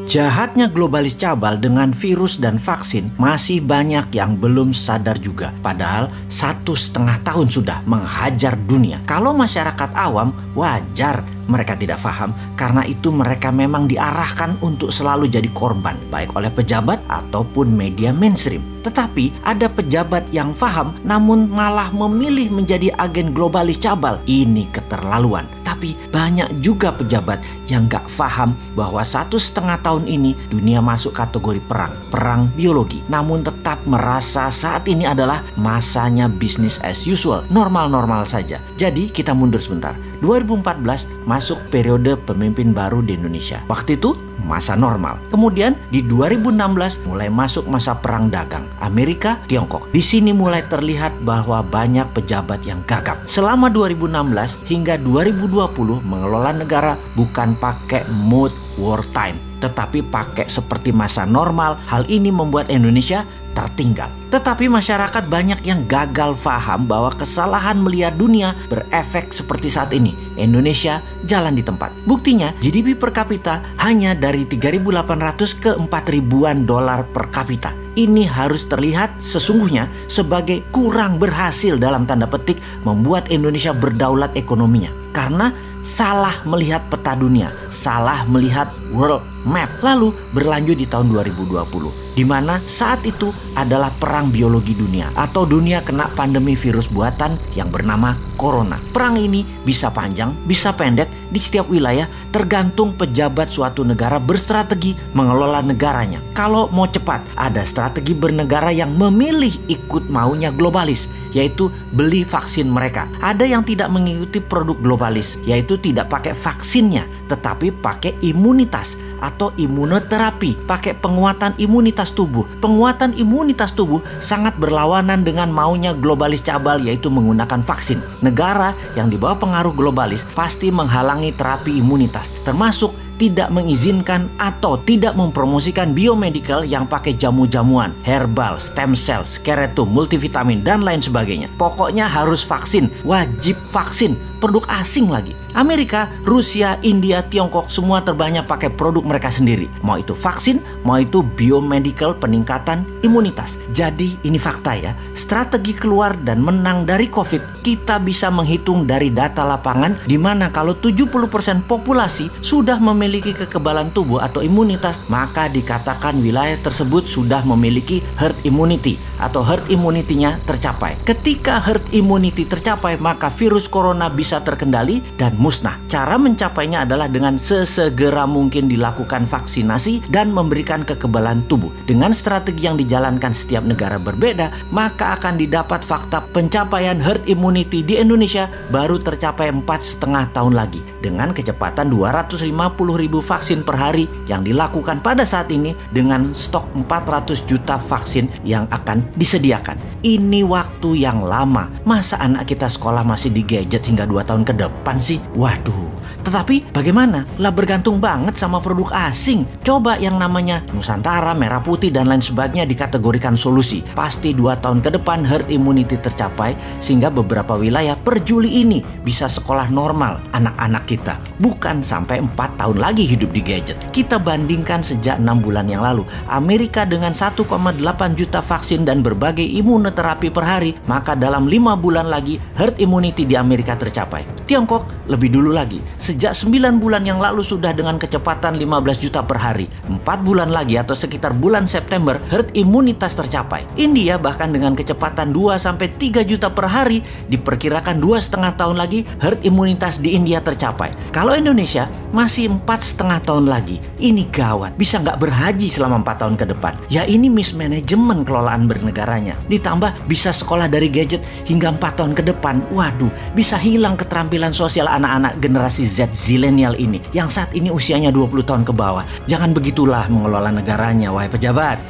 Jahatnya globalis cabal dengan virus dan vaksin masih banyak yang belum sadar juga. Padahal 1,5 tahun sudah menghajar dunia. Kalau masyarakat awam wajar mereka tidak paham, karena itu mereka memang diarahkan untuk selalu jadi korban, baik oleh pejabat ataupun media mainstream. Tetapi ada pejabat yang paham namun malah memilih menjadi agen globalis cabal. Ini keterlaluan. Tapi banyak juga pejabat yang gak paham bahwa 1,5 tahun ini dunia masuk kategori perang biologi. Namun tetap merasa saat ini adalah masanya business as usual, normal-normal saja. Jadi kita mundur sebentar. 2014 masuk periode pemimpin baru di Indonesia. Waktu itu masa normal. Kemudian di 2016 mulai masuk masa perang dagang Amerika Tiongkok. Di sini mulai terlihat bahwa banyak pejabat yang gagap. Selama 2016 hingga 2020 mengelola negara bukan pakai mode wartime, tetapi pakai seperti masa normal. Hal ini membuat Indonesia tertinggal. Tetapi masyarakat banyak yang gagal paham bahwa kesalahan melihat dunia berefek seperti saat ini. Indonesia jalan di tempat. Buktinya GDP per kapita hanya dari 3.800 ke 4.000-an dolar per kapita. Ini harus terlihat sesungguhnya sebagai kurang berhasil dalam tanda petik membuat Indonesia berdaulat ekonominya. Karena salah melihat peta dunia, salah melihat world map. Lalu berlanjut di tahun 2020, di mana saat itu adalah perang biologi dunia atau dunia kena pandemi virus buatan yang bernama corona. Perang ini bisa panjang, bisa pendek di setiap wilayah, tergantung pejabat suatu negara berstrategi mengelola negaranya. Kalau mau cepat, ada strategi bernegara yang memilih ikut maunya globalis, yaitu beli vaksin mereka. Ada yang tidak mengikuti produk globalis, yaitu tidak pakai vaksinnya, tetapi pakai imunitas atau imunoterapi, pakai penguatan imunitas tubuh. Penguatan imunitas tubuh sangat berlawanan dengan maunya globalis cabal, yaitu menggunakan vaksin. Negara yang di bawah pengaruh globalis pasti menghalangi terapi imunitas, termasuk tidak mengizinkan atau tidak mempromosikan biomedical yang pakai jamu-jamuan, herbal, stem cell, skeletum, multivitamin, dan lain sebagainya. Pokoknya harus vaksin, wajib vaksin. Produk asing lagi. Amerika, Rusia, India, Tiongkok semua terbanyak pakai produk mereka sendiri. Mau itu vaksin, mau itu biomedical peningkatan imunitas. Jadi ini fakta ya. Strategi keluar dan menang dari COVID kita bisa menghitung dari data lapangan, di mana kalau 70% populasi sudah memiliki kekebalan tubuh atau imunitas, maka dikatakan wilayah tersebut sudah memiliki herd immunity atau herd immunity-nya tercapai. Ketika herd immunity tercapai, maka virus corona bisa terkendali dan musnah. Cara mencapainya adalah dengan sesegera mungkin dilakukan vaksinasi dan memberikan kekebalan tubuh. Dengan strategi yang dijalankan setiap negara berbeda, maka akan didapat fakta pencapaian herd immunity di Indonesia baru tercapai 4,5 tahun lagi. Dengan kecepatan 250.000 vaksin per hari yang dilakukan pada saat ini dengan stok 400 juta vaksin yang akan disediakan. Ini waktu yang lama. Masa anak kita sekolah masih di gadget hingga 2 tahun ke depan sih? Waduh. Tetapi bagaimana? Lah bergantung banget sama produk asing. Coba yang namanya Nusantara, Merah Putih, dan lain sebagainya dikategorikan solusi. Pasti 2 tahun ke depan herd immunity tercapai, sehingga beberapa wilayah per Juli ini bisa sekolah normal anak-anak kita. Bukan sampai 4 tahun lagi hidup di gadget. Kita bandingkan sejak 6 bulan yang lalu. Amerika dengan 1,8 juta vaksin dan berbagai imunoterapi per hari, maka dalam 5 bulan lagi herd immunity di Amerika tercapai. Tiongkok lebih dulu lagi. Sejak 9 bulan yang lalu sudah dengan kecepatan 15 juta per hari. 4 bulan lagi atau sekitar bulan September herd imunitas tercapai. India bahkan dengan kecepatan 2-3 juta per hari, diperkirakan 2,5 tahun lagi herd imunitas di India tercapai. Kalau Indonesia masih 4,5 tahun lagi. Ini gawat, bisa nggak berhaji selama 4 tahun ke depan. Ya ini mismanajemen kelolaan bernegaranya. Ditambah bisa sekolah dari gadget hingga 4 tahun ke depan. Waduh, bisa hilang keterampilan sosial anak-anak generasi Z zilenial ini yang saat ini usianya 20 tahun ke bawah. Jangan begitulah mengelola negaranya, wahai pejabat.